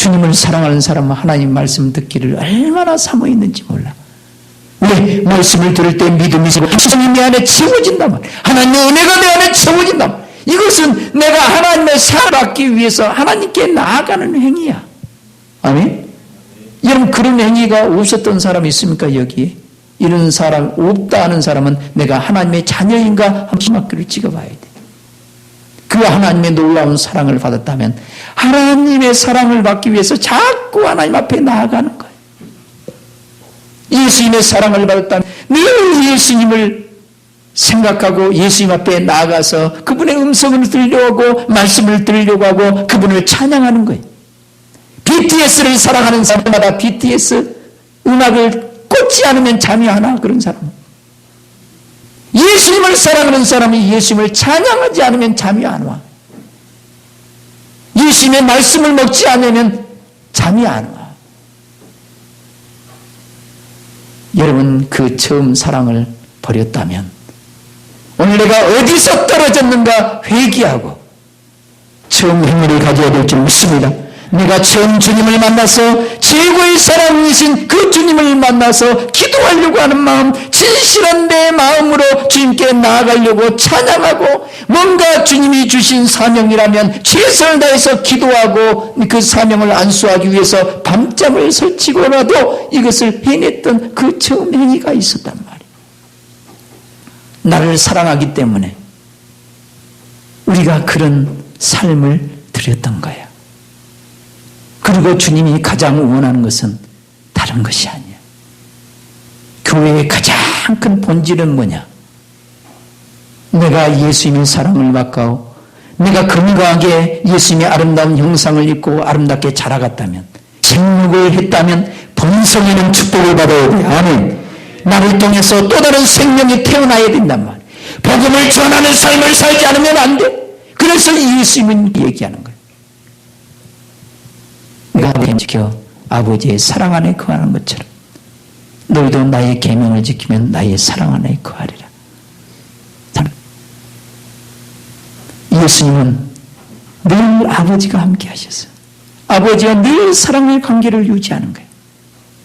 주님을 사랑하는 사람은 하나님 말씀 듣기를 얼마나 사모 있는지 몰라. 왜? 말씀을 들을 때 믿음이 있고 하나님이 내 안에 채워진단 말이야. 하나님의 은혜가 내 안에 채워진단 말이야. 이것은 내가 하나님의 사랑을 받기 위해서 하나님께 나아가는 행위야. 아멘? 여러분, 그런 행위가 없었던 사람이 있습니까? 여기에 이런 사람 없다 하는 사람은 내가 하나님의 자녀인가 한번 심학기를 찍어봐야 돼. 그 하나님의 놀라운 사랑을 받았다면 하나님의 사랑을 받기 위해서 자꾸 하나님 앞에 나아가는 거예요. 예수님의 사랑을 받았다면 늘 예수님을 생각하고 예수님 앞에 나아가서 그분의 음성을 들려고 말씀을 들으려고 하고 그분을 찬양하는 거예요. BTS를 사랑하는 사람마다 BTS 음악을 꽂지 않으면 잠이 안 와. 그런 사람. 예수님을 사랑하는 사람이 예수님을 찬양하지 않으면 잠이 안 와. 예수님의 말씀을 먹지 않으면 잠이 안 와. 여러분, 그 처음 사랑을 버렸다면 오늘 내가 어디서 떨어졌는가 회개하고 처음 행위를 가져야 될 줄 믿습니다. 내가 처음 주님을 만나서 최고의 사랑이신 그 주님을 만나서 기도하려고 하는 마음, 진실한 내 마음으로 주님께 나아가려고 찬양하고 뭔가 주님이 주신 사명이라면 최선을 다해서 기도하고 그 사명을 안수하기 위해서 밤잠을 설치고라도 이것을 해냈던 그 처음 행위가 있었단 말이에요. 나를 사랑하기 때문에 우리가 그런 삶을 드렸던 거야. 그리고 주님이 가장 원하는 것은 다른 것이 아니야. 교회의 가장 큰 본질은 뭐냐? 내가 예수님의 사랑을 받고 내가 건강하게 예수님의 아름다운 형상을 입고 아름답게 자라갔다면, 생육을 했다면 본성에는 축복을 받아야 돼. 아멘. 나를 통해서 또 다른 생명이 태어나야 된단 말이야. 복음을 전하는 삶을 살지 않으면 안 돼. 그래서 예수님은 얘기하는 거야. 내가 지켜 아버지의 사랑 안에 거하는 것처럼 너희도 나의 계명을 지키면 나의 사랑 안에 거하리라. 예수님은 늘 아버지가 함께 하셨어요. 아버지와 늘 사랑의 관계를 유지하는 거예요.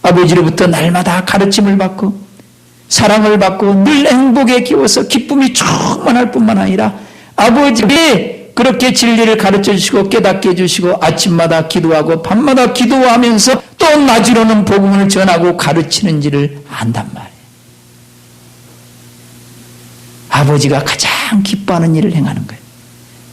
아버지로부터 날마다 가르침을 받고 사랑을 받고 늘 행복에 기워서 기쁨이 충만할 뿐만 아니라 아버지의 그렇게 진리를 가르쳐 주시고 깨닫게 해주시고 아침마다 기도하고 밤마다 기도하면서 또 낮으로는 복음을 전하고 가르치는지를 안단 말이에요. 아버지가 가장 기뻐하는 일을 행하는 거예요.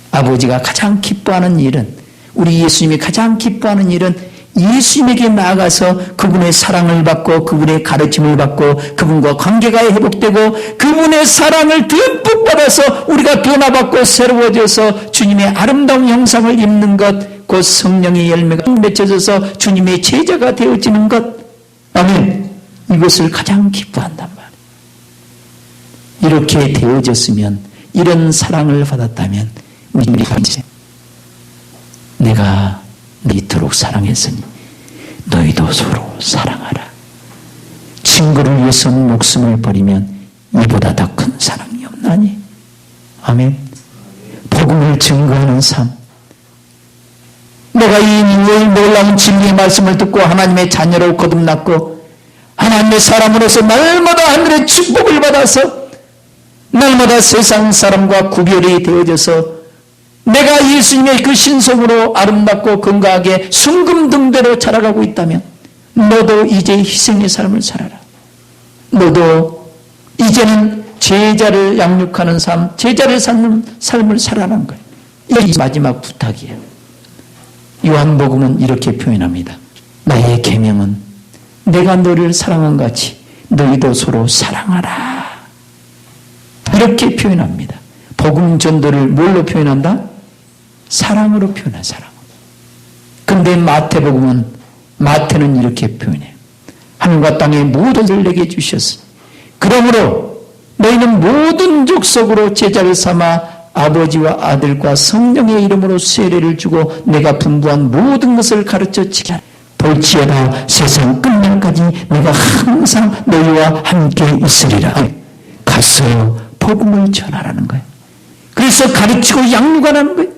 아버지가 가장 기뻐하는 일은, 우리 예수님이 가장 기뻐하는 일은 예수님에게 나아가서 그분의 사랑을 받고 그분의 가르침을 받고 그분과 관계가 회복되고 그분의 사랑을 듬뿍 받아서 우리가 변화받고 새로워져서 주님의 아름다운 형상을 입는 것, 곧 성령의 열매가 맺혀져서 주님의 제자가 되어지는 것. 아멘. 이것을 가장 기뻐한단 말이에요. 이렇게 되어졌으면, 이런 사랑을 받았다면 우리 이제 내가 이토록 사랑했으니 너희도 서로 사랑하라. 친구를 위해서는 목숨을 버리면 이보다 더 큰 사랑이 없나니. 아멘. 복음을 증거하는 삶. 내가 이 놀라운 진리의 말씀을 듣고 하나님의 자녀로 거듭났고 하나님의 사람으로서 날마다 하늘의 축복을 받아서 날마다 세상 사람과 구별이 되어져서 내가 예수님의 그 신성으로 아름답고 건강하게 순금등대로 자라가고 있다면 너도 이제 희생의 삶을 살아라. 너도 이제는 제자를 양육하는 삶, 제자를 삶는 삶을 살아라는 거예요. 이게 마지막 부탁이에요. 요한복음은 이렇게 표현합니다. 나의 계명은 내가 너를 사랑한 같이 너희도 서로 사랑하라. 이렇게 표현합니다. 복음 전도를 뭘로 표현한다? 사랑으로 표현한 사랑. 그런데 마태는 이렇게 표현해요. 하늘과 땅의 모든 것을 내게 주셨으니 그러므로 너희는 모든 족속으로 제자를 삼아 아버지와 아들과 성령의 이름으로 세례를 주고 내가 분부한 모든 것을 가르쳐 지키라. 볼지어다 세상 끝날까지 내가 항상 너희와 함께 있으리라. 가서 복음을 전하라는 거예요. 그래서 가르치고 양육하라는 거예요.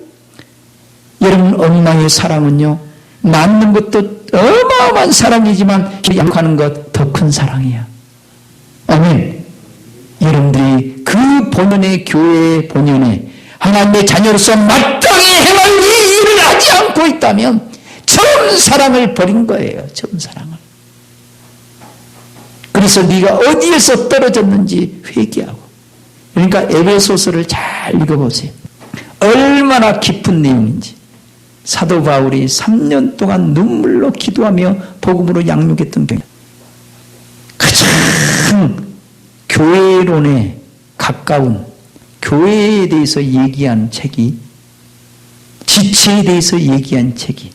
여러분, 엄마의 사랑은요, 낳는 것도 어마어마한 사랑이지만 양육하는 것 더 큰 사랑이야. 아멘. 여러분들이 그 본연의 교회의 본연의 하나님의 자녀로서 마땅히 행할 이 일을 하지 않고 있다면 처음 사랑을 버린 거예요. 처음 사랑을. 그래서 네가 어디에서 떨어졌는지 회개하고. 그러니까 에베소서를 잘 읽어보세요. 얼마나 깊은 내용인지. 사도 바울이 3년 동안 눈물로 기도하며 복음으로 양육했던 경우. 가장 교회론에 가까운 교회에 대해서 얘기한 책이, 지체에 대해서 얘기한 책이,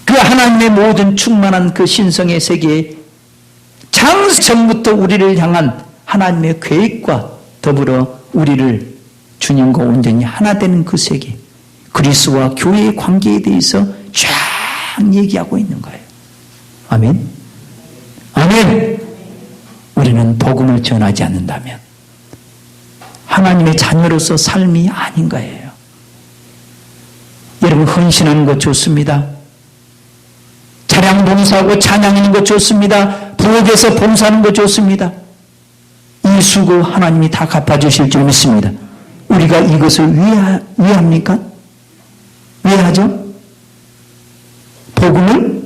그 하나님의 모든 충만한 그 신성의 세계에 장세전부터 우리를 향한 하나님의 계획과 더불어 우리를 주님과 온전히 하나 되는 그 세계, 그리스도와 교회의 관계에 대해서 쫙 얘기하고 있는 거예요. 아멘. 아멘. 우리는 복음을 전하지 않는다면 하나님의 자녀로서 삶이 아닌 거예요. 여러분, 헌신하는 것 좋습니다. 차량 봉사하고 찬양하는 것 좋습니다. 부엌에서 봉사하는 것 좋습니다. 이 수고 하나님이 다 갚아주실 줄 믿습니다. 우리가 이것을 왜 합니까? 왜 하죠? 복음을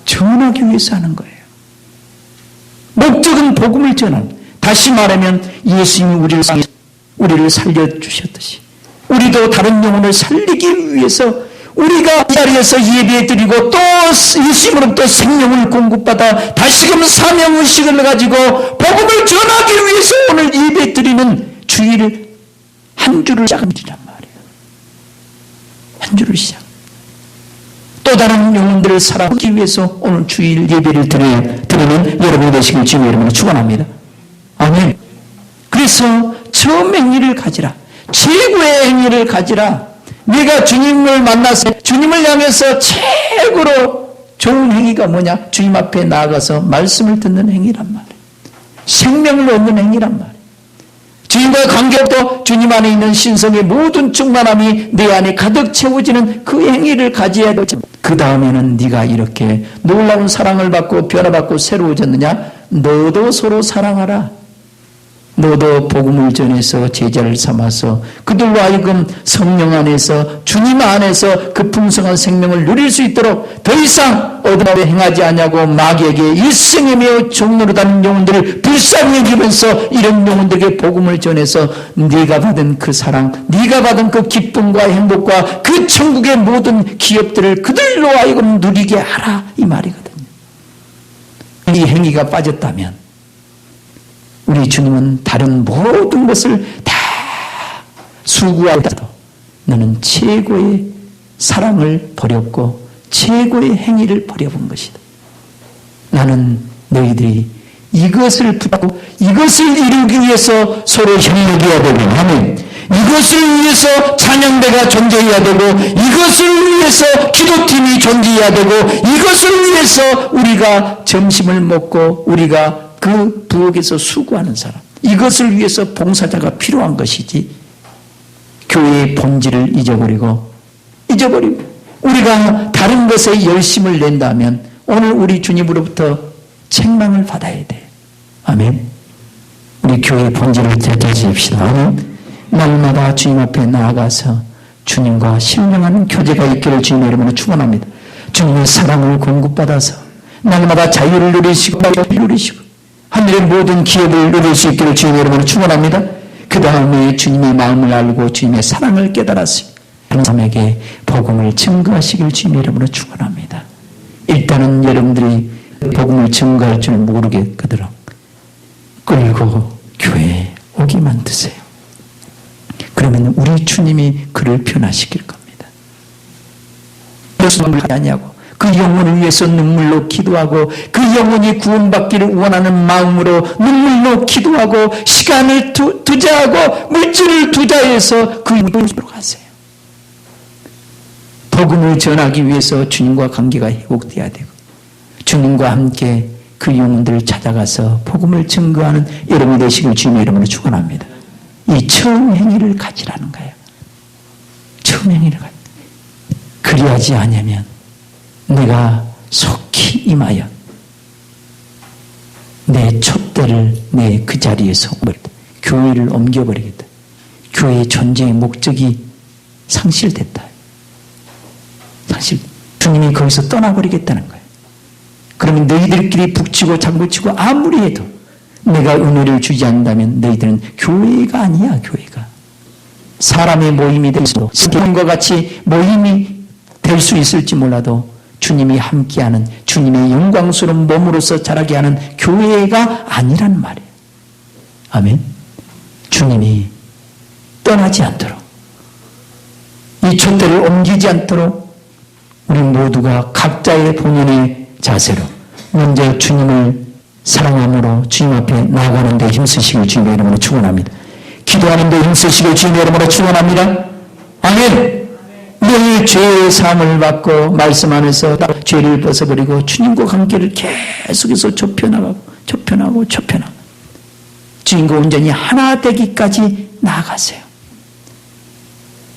전하기 위해서 하는 거예요. 목적은 복음을 전하는. 다시 말하면 예수님이 우리를 살려주셨듯이 우리도 다른 영혼을 살리기 위해서 우리가 이 자리에서 예배드리고 또 예수님으로부터 생명을 공급받아 다시금 사명의식을 가지고 복음을 전하기 위해서 오늘 예배드리는 주일 한 주를 시작합니다 말이에요. 한 주를 시작. 또 다른 영혼들을 사랑하기 위해서 오늘 주일 예배를 드리는 여러분이 되시길 주님 이름으로 축원합니다. 아멘. 그래서 처음 행위를 가지라. 최고의 행위를 가지라. 내가 주님을 만나서 주님을 향해서 최고로 좋은 행위가 뭐냐? 주님 앞에 나아가서 말씀을 듣는 행위란 말이에요. 생명을 얻는 행위란 말이에요. 주님과의 관계도 주님 안에 있는 신성의 모든 충만함이 내 안에 가득 채워지는 그 행위를 가져야 되죠. 그 다음에는 네가 이렇게 놀라운 사랑을 받고 변화받고 새로워졌느냐? 너도 서로 사랑하라. 너도 복음을 전해서 제자를 삼아서 그들로 하여금 성령 안에서 주님 안에서 그 풍성한 생명을 누릴 수 있도록 더 이상 어둠에 행하지 않냐고 마귀에게 일생이며 종노릇하는 영혼들을 불쌍히 여기면서 이런 영혼들에게 복음을 전해서 네가 받은 그 사랑, 네가 받은 그 기쁨과 행복과 그 천국의 모든 기업들을 그들로 하여금 누리게 하라 이 말이거든요. 이 행위가 빠졌다면 우리 주님은 다른 모든 것을 다 수고하더라도 너는 최고의 사랑을 버렸고 최고의 행위를 버려본 것이다. 나는 너희들이 이것을 붙잡고 이것을 이루기 위해서 서로 협력해야 되고, 아멘. 이것을 위해서 찬양대가 존재해야 되고, 이것을 위해서 기도팀이 존재해야 되고, 이것을 위해서 우리가 점심을 먹고 우리가 그 부엌에서 수고하는 사람, 이것을 위해서 봉사자가 필요한 것이지, 교회의 본질을 잊어버리고 우리가 다른 것에 열심을 낸다면 오늘 우리 주님으로부터 책망을 받아야 돼. 아멘. 우리 교회의 본질을 되찾으십시다. 아멘. 날마다 주님 앞에 나아가서 주님과 신령한 교제가 있기를 주님의 이름으로 축원합니다. 주님의 사랑을 공급받아서 날마다 자유를 누리시고 하늘의 모든 기업을 누릴 수 있기를 주님의 이름으로 축원합니다. 그 다음에 주님의 마음을 알고 주님의 사랑을 깨달았으며 그런 사람에게 복음을 증거하시길 주님의 이름으로 축원합니다. 일단은 여러분들이 복음을 증거할 줄 모르겠거든 끌고 교회에 오게 만드세요. 그러면 우리 주님이 그를 변화시킬 겁니다. 무슨 말을 하냐고. 그 영혼을 위해서 눈물로 기도하고 그 영혼이 구원받기를 원하는 마음으로 눈물로 기도하고 시간을 투자하고 물질을 투자해서 그 영혼을 가세요. 복음을 전하기 위해서 주님과 관계가 회복돼야 되고 주님과 함께 그 영혼들을 찾아가서 복음을 증거하는 여러분이 되시길 주님의 이름으로 축원합니다. 이 처음 행위를 가지라는 거예요. 처음 행위를 가지. 그리하지 않으면 내가 속히 임하여 내 촛대를 내 그 자리에서 교회를 옮겨버리겠다. 교회의 존재의 목적이 상실됐다. 주님이 거기서 떠나버리겠다는 거예요. 그러면 너희들끼리 북치고 장구치고 아무리 해도 내가 은혜를 주지 않는다면 너희들은 교회가 아니야. 교회가 사람의 모임이 될 수도 스테반과 같이 모임이 될 수 있을지 몰라도 주님이 함께하는 주님의 영광스러운 몸으로서 자라게 하는 교회가 아니란 말이에요. 아멘. 주님이 떠나지 않도록 이 촛대를 옮기지 않도록 우리 모두가 각자의 본연의 자세로 먼저 주님을 사랑함으로 주님 앞에 나아가는 데 힘쓰시길 주님의 이름으로 축원합니다. 기도하는 데 힘쓰시길 주님의 이름으로 축원합니다. 아멘. 늘 죄의 사함을 받고 말씀 안에서 죄를 벗어버리고 주님과 관계를 계속해서 좁혀나가고 주님과 온전히 하나 되기까지 나아가세요.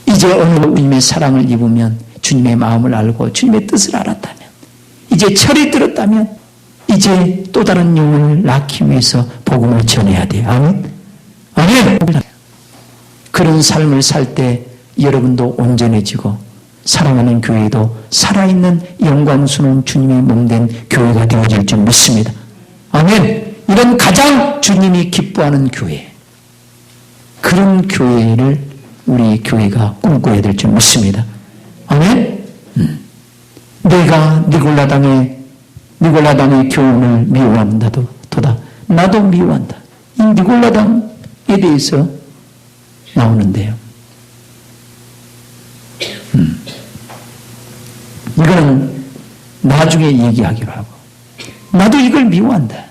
이제 어느 주님의 사랑을 입으면 주님의 마음을 알고 주님의 뜻을 알았다면 이제 철이 들었다면 이제 또 다른 영혼을 낳기 위해서 복음을 전해야 돼요. 아멘. 아멘. 그런 삶을 살 때 여러분도 온전해지고 사랑하는 교회도 살아있는 영광스러운 주님의 몸된 교회가 되어질 줄 믿습니다. 아멘. 이런 가장 주님이 기뻐하는 교회, 그런 교회를 우리 교회가 꿈꿔야 될 줄 믿습니다. 아멘. 내가 니골라당의 교훈을 미워한다도 도다. 나도 미워한다. 이 니골라당에 대해서 나오는데요. 이거는 나중에 얘기하기로 하고 나도 이걸 미워한다.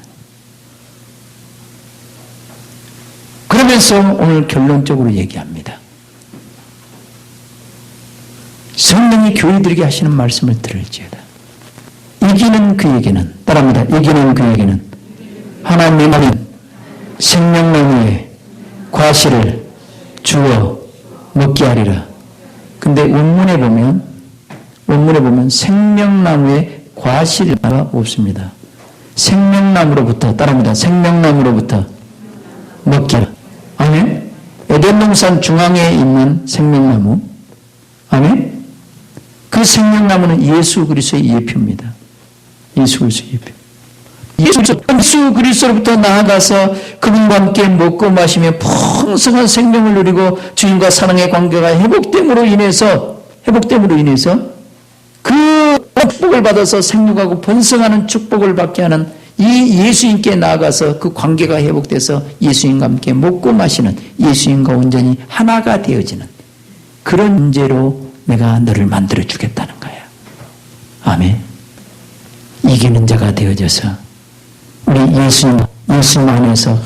그러면서 오늘 결론적으로 얘기합니다. 성령이 교회들에게 하시는 말씀을 들을지어다. 이기는 그에게는 따라합니다. 이기는 그에게는 하나님의 말은 생명나무의 과실을 주어 먹게 하리라. 근데 원문에 보면 생명나무의 과실이가 없습니다. 생명나무로부터 따라합니다. 생명나무로부터 먹게 하라. 아멘. 에덴 동산 중앙에 있는 생명나무. 아멘. 그 생명나무는 예수 그리스도의 예표입니다. 예수 그리스도의 예표. 예수 그리스도로부터 나아가서 그분과 함께 먹고 마시며 풍성한 생명을 누리고 주님과 사랑의 관계가 회복됨으로 인해서 그 축복을 받아서 생육하고 번성하는 축복을 받게 하는 이 예수님께 나아가서 그 관계가 회복돼서 예수님과 함께 먹고 마시는 예수님과 온전히 하나가 되어지는 그런 문제로 내가 너를 만들어 주겠다는 거야. 아멘. 이기는 자가 되어져서 우리 예수님 안에서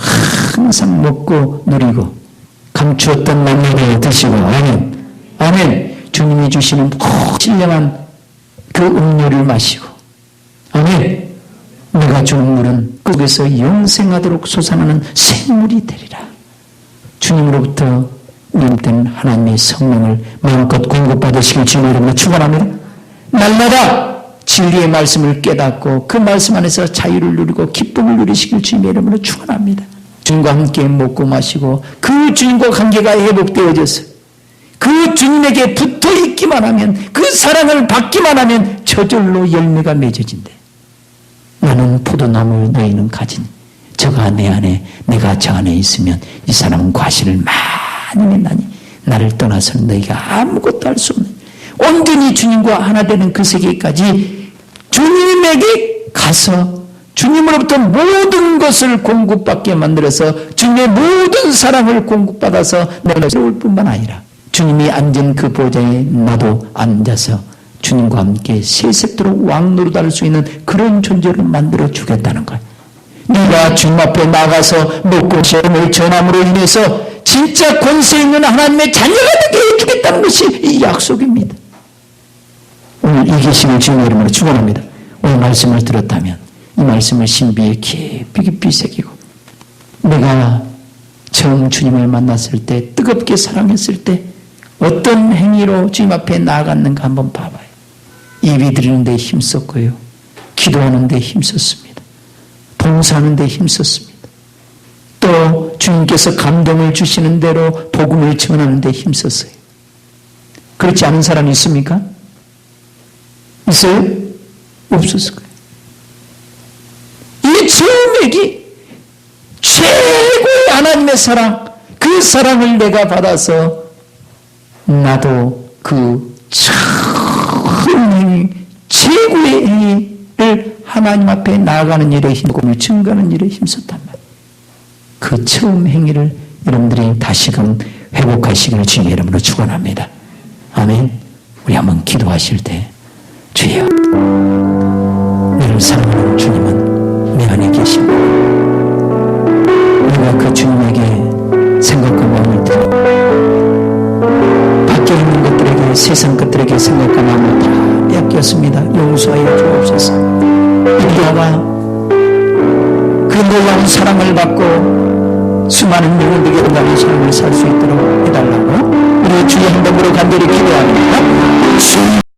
항상 먹고 누리고 감추었던 만나를 드시고 아멘. 아멘. 주님이 주시는 신령한 그 음료를 마시고 아멘. 내가 주는 물은 그곳에서 영생하도록 솟아나는 생물이 되리라. 주님으로부터 우리는 하나님의 성령을 마음껏 공급받으시길 주님의 이름으로 축원합니다. 날마다 진리의 말씀을 깨닫고 그 말씀 안에서 자유를 누리고 기쁨을 누리시길 주님의 이름으로 축원합니다. 주님과 함께 먹고 마시고 그 주님과 관계가 회복되어져서 그 주님에게 붙어 있기만 하면 그 사랑을 받기만 하면 저절로 열매가 맺어진대. 나는 포도나무를 너희는 가지니 저가 내 안에 내가 저 안에 있으면 이 사람은 과실을 많이 맺나니 나를 떠나서는 너희가 아무것도 할 수 없는 온전히 주님과 하나 되는 그 세계까지 주님에게 가서 주님으로부터 모든 것을 공급받게 만들어서 주님의 모든 사랑을 공급받아서 내가 세울 뿐만 아니라 주님이 앉은 그 보좌에 나도 앉아서 주님과 함께 세세토록 왕노릇할 수 있는 그런 존재를 만들어 주겠다는 거예요. 네가 주님 앞에 나가서 먹고 시험을 전함으로 인해서 진짜 권세 있는 하나님의 자녀가 되게 해주겠다는 것이 이 약속입니다. 오늘 이 계시를 주님의 이름으로 축원합니다. 오늘 말씀을 들었다면 이 말씀을 신비에 깊이 새기고 내가 처음 주님을 만났을 때 뜨겁게 사랑했을 때 어떤 행위로 주님 앞에 나아갔는가 한번 봐봐요. 예배 드리는 데 힘썼고요. 기도하는 데 힘썼습니다. 봉사하는 데 힘썼습니다. 또 주님께서 감동을 주시는 대로 복음을 전하는 데 힘썼어요. 그렇지 않은 사람이 있습니까? 있어요? 없었을 거예요. 이 처음에기 최고의 하나님의 사랑, 그 사랑을 내가 받아서 나도 그 처음 행위, 최고의 행위를 하나님 앞에 나아가는 일에 힘을 증거하는 일에 힘썼단 말이에요. 그 처음 행위를 여러분들이 다시금 회복하시기를 주님의 이름으로 축원합니다. 아멘. 우리 한번 기도하실 때 주여, 나를 사랑하는 주님은 내 안에 계십니다. 내가 그 주님에게 생각과 마음을 들어 밖에 있는 것들에게, 세상 것들에게 생각과 마음을 다 빼앗겼습니다. 용서하여 주옵소서. 이리와 그 놀라운 사랑을 받고 수많은 영혼들에게 나는 삶을 살 수 있도록 해달라고 우리 주의 한 번으로 간절히 기도합니다.